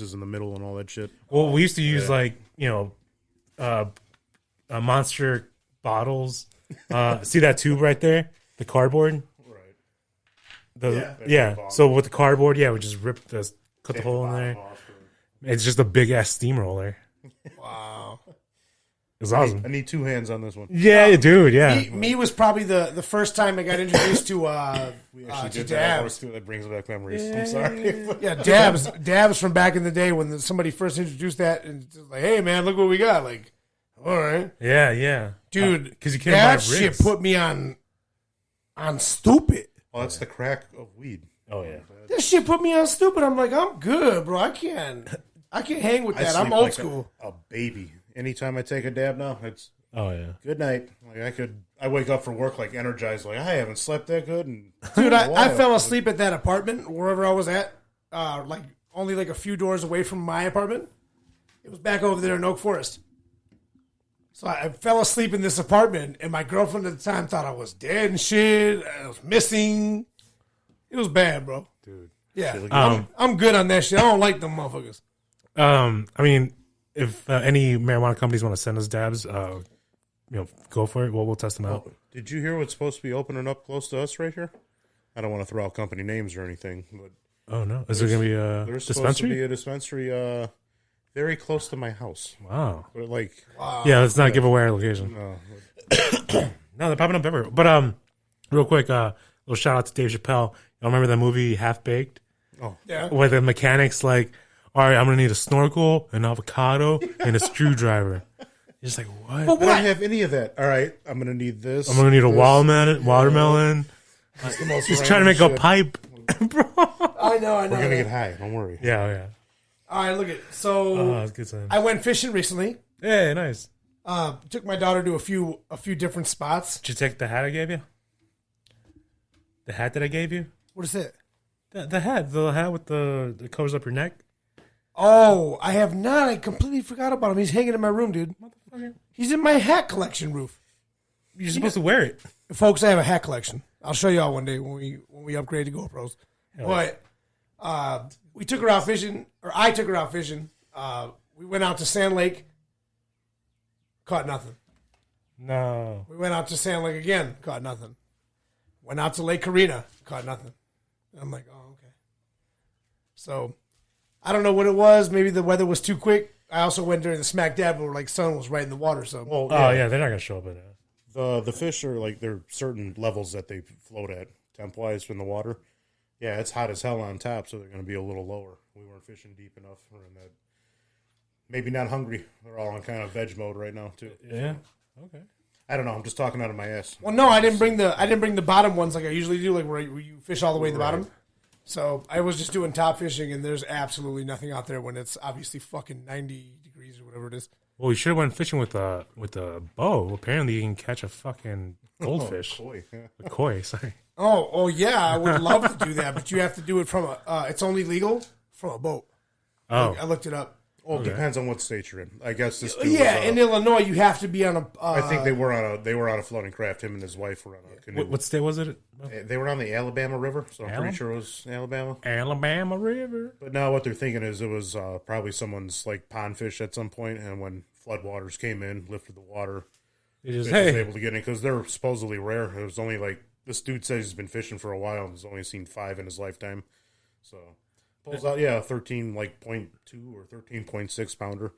in the middle and all that shit. Well, we used to use monster bottles. See that tube right there? The cardboard? Right. So with the cardboard, we just cut the hole in there. It's just a big ass steamroller. Wow. It was awesome. I need two hands on this one. Yeah, dude, yeah. Me was probably the first time I got introduced to We actually did dabs. that brings back memories. I'm sorry. Yeah, dabs from back in the day when somebody first introduced that, and it's like, hey man, look what we got. Like, all right, Yeah. dude, Because you can't that buy shit rigs. put me on stupid. Well, that's the crack of weed. Oh yeah. That shit put me on stupid. I'm like, I'm good, bro. I can't hang with that. I'm sleep old like school. A baby. Anytime I take a dab now, it's Oh yeah. good night. Like I wake up for work like energized. Like I haven't slept that good. And Dude, I fell asleep at that apartment wherever I was at, like only like a few doors away from my apartment. It was back over there in Oak Forest. So I fell asleep in this apartment, and my girlfriend at the time thought I was dead and shit. I was missing. It was bad, bro. Dude. Yeah, I'm good on that shit. I don't like them motherfuckers. I mean, if any marijuana companies want to send us dabs, go for it. We'll test them out. Did you hear what's supposed to be opening up close to us right here? I don't want to throw out company names or anything, but Oh no, is there gonna be a there's supposed to dispensary? be a dispensary very close to my house. Wow. But like, Yeah, let's not give away our location. no, No, they're popping up everywhere. But real quick, little shout out to Dave Chappelle. Y'all remember that movie Half Baked? Yeah. Where the mechanic's like, all right, I'm gonna need a snorkel, an avocado, and a screwdriver. You're just like, what? But I don't have any of that. All right, I'm gonna need this. I'm gonna need a this. watermelon. It's the most He's trying to make random a shit. pipe, bro. I know. We're gonna get high. Don't worry. Yeah. All right, look at so. Oh, that's good time. I went fishing recently. Yeah, nice. Took my daughter to a few different spots. Did you take the hat I gave you? The hat that I gave you? What is it? The hat with that covers up your neck. Oh, I have not. I completely forgot about him. He's hanging in my room, dude. Motherfucker. He's in my hat collection roof. You're supposed to wear it. Folks, I have a hat collection. I'll show y'all one day when we upgrade to GoPros. But we took her out fishing, or I took her out fishing. We went out to Sand Lake, caught nothing. No. We went out to Sand Lake again, caught nothing. Went out to Lake Carina, caught nothing. I'm like, oh, okay. So I don't know what it was. Maybe the weather was too quick. I also went during the smack dab where like sun was right in the water. So Well, Oh yeah, they're not gonna show up in it. the fish are like there are certain levels that they float at temp wise in the water. Yeah, it's hot as hell on top, so they're going to be a little lower. We weren't fishing deep enough. We're in that. Maybe not hungry. They're all in kind of veg mode right now too. Yeah. Okay. I don't know. I'm just talking out of my ass. well, no, I didn't bring the bottom ones like I usually do, like where you fish all the way in the bottom. So I was just doing top fishing, and there's absolutely nothing out there when it's obviously fucking 90 degrees or whatever it is. Well, you should have went fishing with a bow. Apparently, you can catch a fucking goldfish. Boy, yeah. A koi, sorry. Oh yeah, I would love to do that, but you have to do it from a. It's only legal from a boat. Oh, I looked it up. Well, it depends on what state you're in. I guess this. Dude Yeah, was, in Illinois, you have to be on a. I think they were on a floating craft. Him and his wife were on a canoe. what state was it? They were on the Alabama River, so I'm pretty sure it was Alabama. Alabama River. But now what they're thinking is it was probably someone's like pond fish at some point, and when floodwaters came in, lifted the water, They just fish was hey, able to get in because they're supposedly rare. It was only like this dude says he's been fishing for a while and has only seen 5 in his lifetime. So pulls out 13.2 or 13.6 pounder.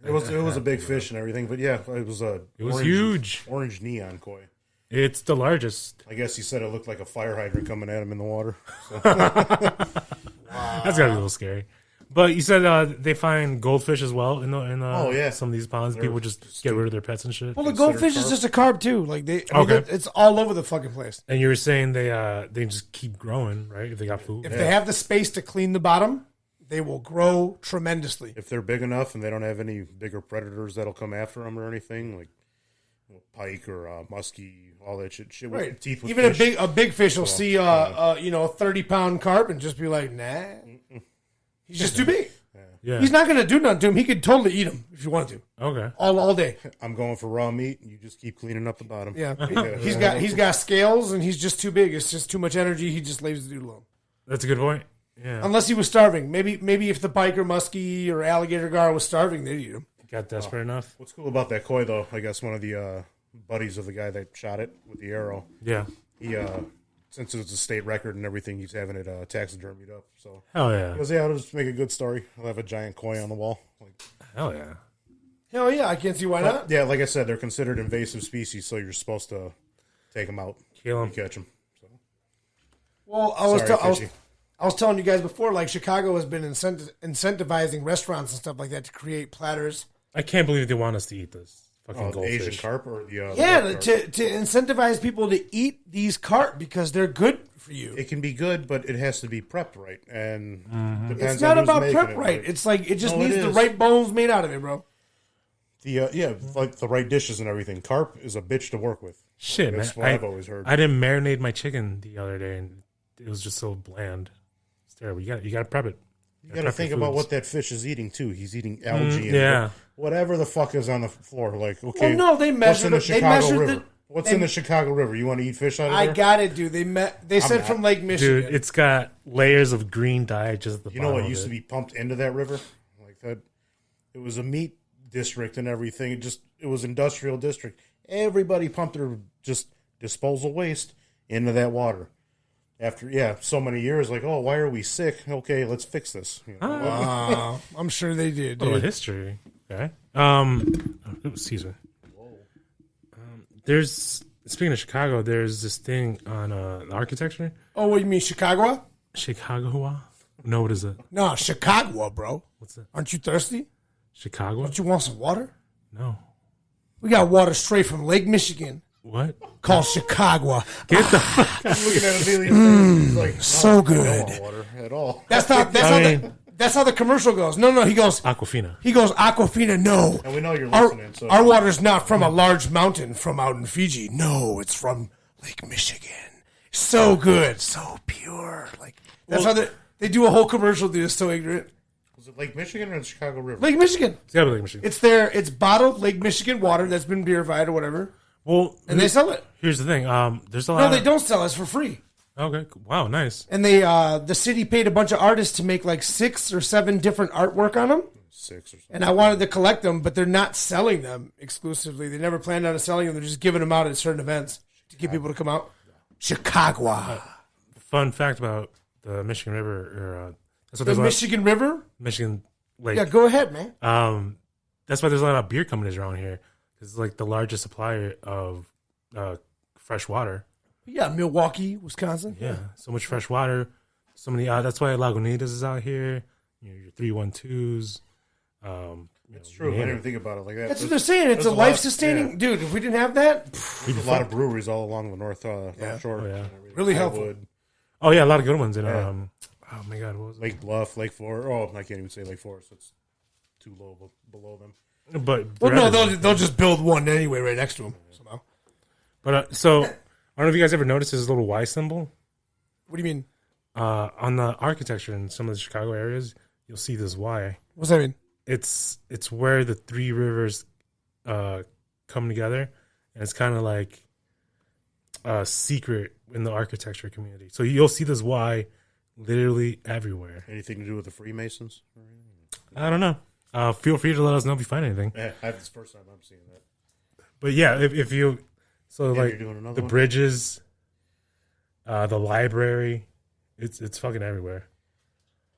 It was a big fish and everything, but yeah, it was huge. orange neon koi. it's the largest. I guess he said it looked like a fire hydrant coming at him in the water. So. That's gotta be a little scary. But you said they find goldfish as well in some of these ponds. People just get rid of their pets and shit. Well, the goldfish is just a carb too. Like it's all over the fucking place. And you were saying they just keep growing, right? If they got food. If they have the space to clean the bottom, they will grow tremendously. If they're big enough and they don't have any bigger predators that'll come after them or anything, like pike or muskie, all that shit with Right. teeth. With Even fish. a big fish will see a 30-pound carp and just be like, nah. He's just too big. Yeah. He's not going to do nothing to him. He could totally eat him if you want to. Okay. All day. I'm going for raw meat. You just keep cleaning up the bottom. Yeah. He's got scales and he's just too big. It's just too much energy. He just leaves the dude alone. That's a good point. Yeah. Unless he was starving. Maybe if the biker muskie or alligator gar was starving, they'd eat him. Got desperate enough. What's cool about that koi, though, I guess one of the buddies of the guy that shot it with the arrow. Yeah. He since it's a state record and everything, he's having it taxidermied up. So Hell yeah. he goes, "Yeah, I'll just make a good story. I'll have a giant koi on the wall." Like, Hell yeah. Hell yeah, I can't see why not. yeah, like I said, they're considered invasive species, so you're supposed to take them out, Kill them, catch them. So. Well, I was telling you guys before, like Chicago has been incentivizing restaurants and stuff like that to create platters. I can't believe they want us to eat this fucking goldfish. Asian carp or the to incentivize people to eat these carp because they're good for you. It can be good, but it has to be prepped right, and depends It's not on who's about making prep it, right. Like, It's like it just No, it needs the is. right bones made out of it, bro. the like the right dishes and everything. Carp is a bitch to work with. Shit, man. That's what I've always heard. I didn't marinate my chicken the other day, and it was just so bland. It's terrible. You got to prep it. You got to think about what that fish is eating too. He's eating algae and yeah. whatever the fuck is on the floor. Like, okay, Well, no, they what's in measured the it. They Chicago measured River? the- What's they- in the Chicago River? You want to eat fish out of I there? got it, dude. They said not. from Lake Michigan. Dude, it's got layers of green dye just at the You know bottom what used of to it. be pumped into that river like that? It was a meat district and everything. It was industrial district. Everybody pumped their just disposal waste into that water. After so many years, like, oh, why are we sick? Okay, let's fix this. You know? I'm sure they did, Oh, dude. history. Okay. Excuse me. There's speaking of Chicago, there's this thing on architecture. Oh, what you mean, Chicago? Chicago? No, what is it? No, Chicago, bro. What's it? Aren't you thirsty? Chicago? Don't you want some water? No. We got water straight from Lake Michigan What? called Chicago. Get the I'm looking at Amelia, like, no, so I good. don't want water at all. That's how the commercial goes. No, he goes Aquafina. Aquafina, no. And we know you're Our, listening. So our water's not from a large mountain from out in Fiji. No, it's from Lake Michigan. So good, so pure. Like that's how they do a whole commercial. Dude, it's so ignorant. was it Lake Michigan or the Chicago River? Lake Michigan. It's gotta be Lake Michigan. It's bottled Lake Michigan water that's been purified or whatever, Well, and they sell it. here's the thing. There's a lot. No, they don't sell it. It's for free. Okay. Wow. Nice. And they the city paid a bunch of artists to make like 6 or 7 different artwork on them. 6 or something. And I wanted to collect them, but they're not selling them exclusively. They never planned on selling them. They're just giving them out at certain events to get people to come out. Chicago. Fun fact about the Michigan River, or that's what The there's a lot- Michigan River? Michigan Lake. Yeah, go ahead, man. That's why there's a lot of beer companies around here. It's like the largest supplier of fresh water. Yeah, Milwaukee, Wisconsin. Yeah, so much fresh water. So many. That's why Lagunitas is out here. You know, your 312s. It's true. I didn't even think about it like that. That's what they're saying. It's a there's a lot- life-sustaining... yeah. Dude, if we didn't have that, There's a lot of breweries all along the North Shore. Oh, yeah. Really helpful. Highwood, Oh yeah, a lot of good ones. And Yeah. oh my god, what was it? Lake Bluff, Lake Forest. Oh, I can't even say Lake Forest. It's too low below them. But well, no, they'll just build one anyway right next to them somehow. But so I don't know if you guys ever noticed this little Y symbol What do you mean? on the architecture in some of the Chicago areas. You'll see this Y. What's that mean? It's where the three rivers come together, and it's kind of like a secret in the architecture community. So you'll see this Y literally everywhere. Anything to do with the Freemasons? I don't know. Feel free to let us know if you find anything. Yeah, that's the first time I'm seeing that. But yeah, if you Yeah, like you're doing another the one? bridges, the library, it's fucking everywhere.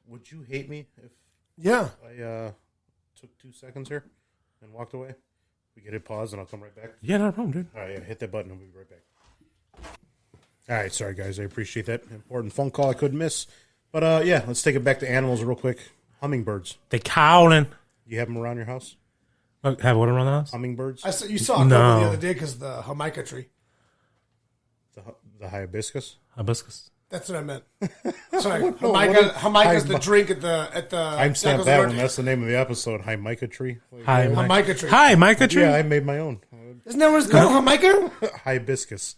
Would you hate me if Yeah. I took 2 seconds here and walked away? We get it pause and I'll come right back. Yeah, no problem, dude. All right, yeah, hit that button. I'll be right back. All right, sorry guys, I appreciate that important phone call I couldn't miss. But yeah, let's take it back to animals real quick. Hummingbirds. They calling. You have them around your house? Have what around the house? Hummingbirds? You saw a couple No. the other day because the Jamaica tree. The hibiscus? Hibiscus. That's what I meant. Sorry, Jamaica's the drink at the. I'm stamped that one. That's the name of the episode. Hi, Micah tree. Hi, Jamaica Micah. tree. Hi, Micah tree. Yeah, I made my own. Isn't that what it's called? Jamaica? Hibiscus.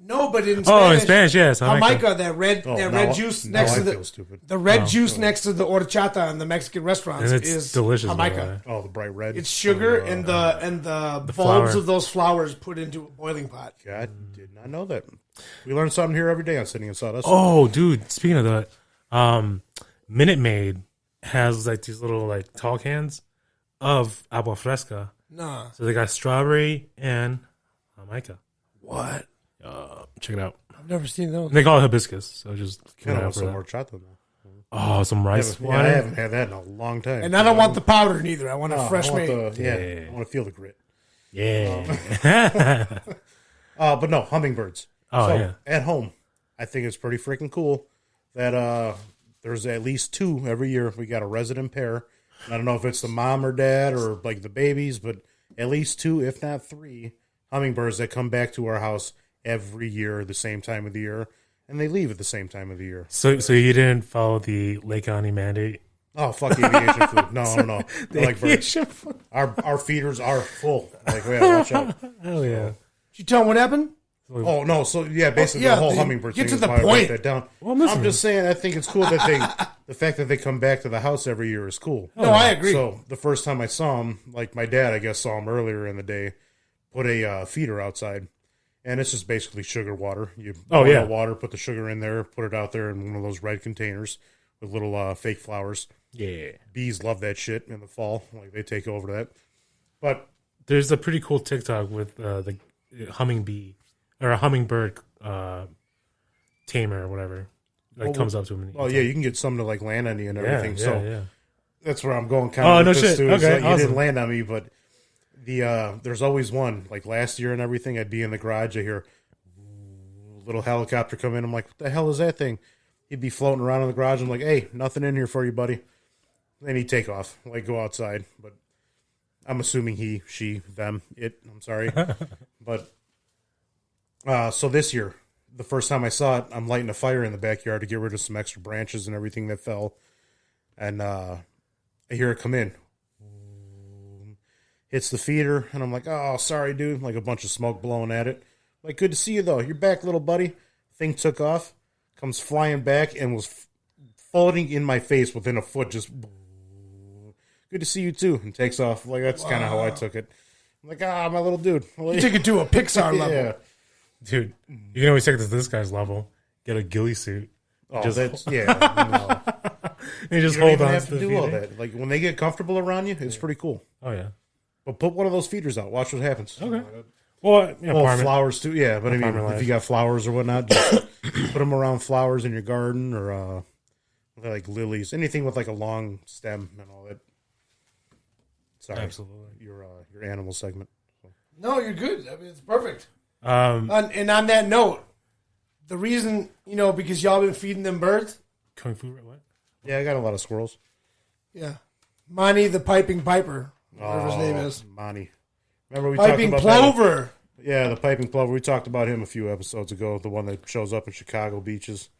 No, but in Spanish. Oh, in Spanish, yes. Jamaica, that red now- juice now next I to feel the stupid. the red juice next to the horchata in the Mexican restaurants And it's is delicious. by the Jamaica. way. Oh, the bright red. It's sugar and the bulbs flour. of those flowers put into a boiling pot. God, did not know that. We learn something here every day on Sitting in Sawdust. Oh, dude. Speaking of that, Minute Maid has like these little like tall cans of agua fresca. Nah. So they got strawberry and Jamaica. What? Check it out. I've never seen those. They call it hibiscus. So just keep an eye Kind out of for some that. more chocolate now. Oh, some rice Yeah, water. I haven't had that in a long time. And I don't want the powder neither. I want a No, fresh I want made. I want to feel the grit. Yeah. But no, hummingbirds. Oh, So, yeah. At home, I think it's pretty freaking cool that there's at least 2 every year. We got a resident pair. And I don't know if it's the mom or dad or like the babies, but at least 2, if not 3, hummingbirds that come back to our house every year, the same time of the year, and they leave at the same time of the year. So you didn't follow the Lake County mandate? Oh, fuck aviation food. No. I like birds. Our feeders are full. Like, yeah, watch out. Oh, yeah. Did you tell them what happened? Oh, no. So, yeah, basically yeah, the whole dude, hummingbird get thing to is the why I point. wrote that down. Well, I'm listening. I'm just saying, I think it's cool that the fact that they come back to the house every year is cool. No, I agree. So, the first time I saw them, like my dad, I guess, saw them earlier in the day, put a feeder outside. And it's just basically sugar water. You boil the water, put the sugar in there, put it out there in one of those red containers with little fake flowers. Yeah. Bees love that shit in the fall. Like, they take over that. But There's a pretty cool TikTok with the hummingbee or a hummingbird tamer or whatever. Like comes up to him. And oh yeah, you can get some to like land on you and everything. Yeah. That's where I'm going. Kind of no with this shit. too, is Okay, that you awesome. didn't land on me, but there's always one. Like last year and everything, I'd be in the garage. I hear a little helicopter come in. I'm like, what the hell is that thing? He'd be floating around in the garage. I'm like, hey, nothing in here for you, buddy. Then he'd take off, like go outside. But I'm assuming he, she, them, it. I'm sorry, but so this year, the first time I saw it, I'm lighting a fire in the backyard to get rid of some extra branches and everything that fell. And I hear it come in. Hits the feeder, and I'm like, oh, sorry, dude. Like a bunch of smoke blowing at it. Like, good to see you, though. You're back, little buddy. Thing took off, comes flying back, and was floating in my face within a foot. Just, good to see you, too. And takes off. Like, that's kind of how I took it. I'm like, my little dude. You took it to a Pixar level. Yeah. Dude, you can always take it to this guy's level. Get a ghillie suit. Oh, Just- that's, yeah. No. And just You don't hold even on have to to the do all feeder. that. Like, when they get comfortable around you, it's pretty cool. Oh, yeah. But put one of those feeders out. Watch what happens. Okay. Well, apartment. Flowers too. Yeah, but I mean, Apartment if life. you got flowers or whatnot, just put them around flowers in your garden or like lilies, anything with like a long stem and all that. Sorry, Absolutely. your animal segment. No, you're good. I mean, it's perfect. Um, And on that note, the reason, because y'all been feeding them birds. Kung Fu, what? Yeah, I got a lot of squirrels. Yeah. Monty the Piping Piper, whatever his name is. Monty. Remember we Piping talked about Plover. Yeah, the piping plover. We talked about him a few episodes ago. The one that shows up in Chicago beaches.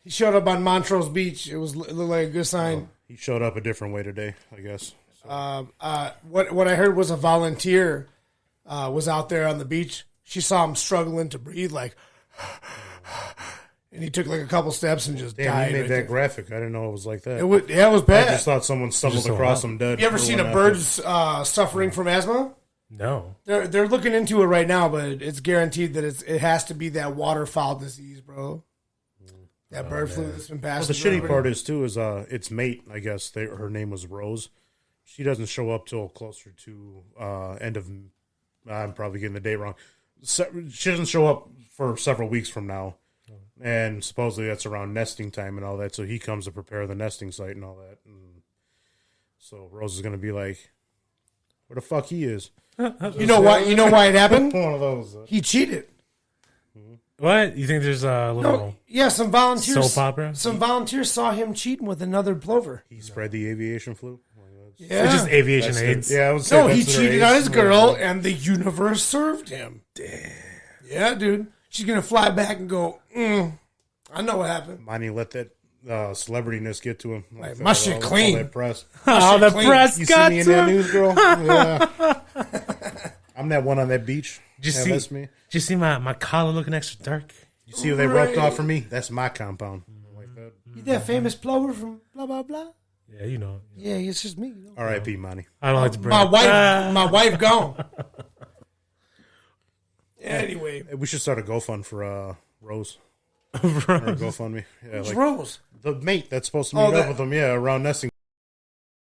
He showed up on Montrose Beach. It looked like a good sign. He showed up a different way today, I guess. What I heard was a volunteer was out there on the beach. She saw him struggling to breathe, like, and he took like a couple steps and just Damn, died. he made right that there. graphic. I didn't know it was like that. It was I bad. just thought someone stumbled so across wild. him dead. You ever or seen a whatnot. bird suffering from asthma? No. They're looking into it right now, but it's guaranteed that it has to be that waterfowl disease, bro. That bird flu that's been passed. Well, the shitty part is too is its mate. I guess her name was Rose. She doesn't show up till closer to end of. I'm probably getting the date wrong. She doesn't show up for several weeks from now, and supposedly that's around nesting time and all that. So he comes to prepare the nesting site and all that. And so Rose is going to be like, "Where the fuck he is?" You know why? You know why it happened? One of those. He cheated. What? You think there's a little No, yeah, some volunteers. soap opera? Some volunteers saw him cheating with another plover. He spread the aviation flu. Yeah. It's just aviation That's AIDS. yeah, I would say No, he that's their cheated age. on his girl, and the universe served him. Damn. Yeah, dude. She's gonna fly back and go. I know what happened. Money let that celebrityness get to him. Like, my shit clean. All that press. Oh, the clean. press You see got me in to that him. news, girl? Yeah. I'm that one on that beach. Did you Yeah, see? that's me. Did you see my collar looking extra dark? You see what they roped off for me? That's my compound. Like that. You that famous plover from blah blah blah? Yeah, you know. Yeah, it's just me. R.I.P. Money. I don't like to bring My wife gone. Anyway, We should start a GoFund for Rose. or GoFundMe. Yeah, Who's like Rose? the mate that's supposed to Oh, meet that- up with them. Yeah, around nesting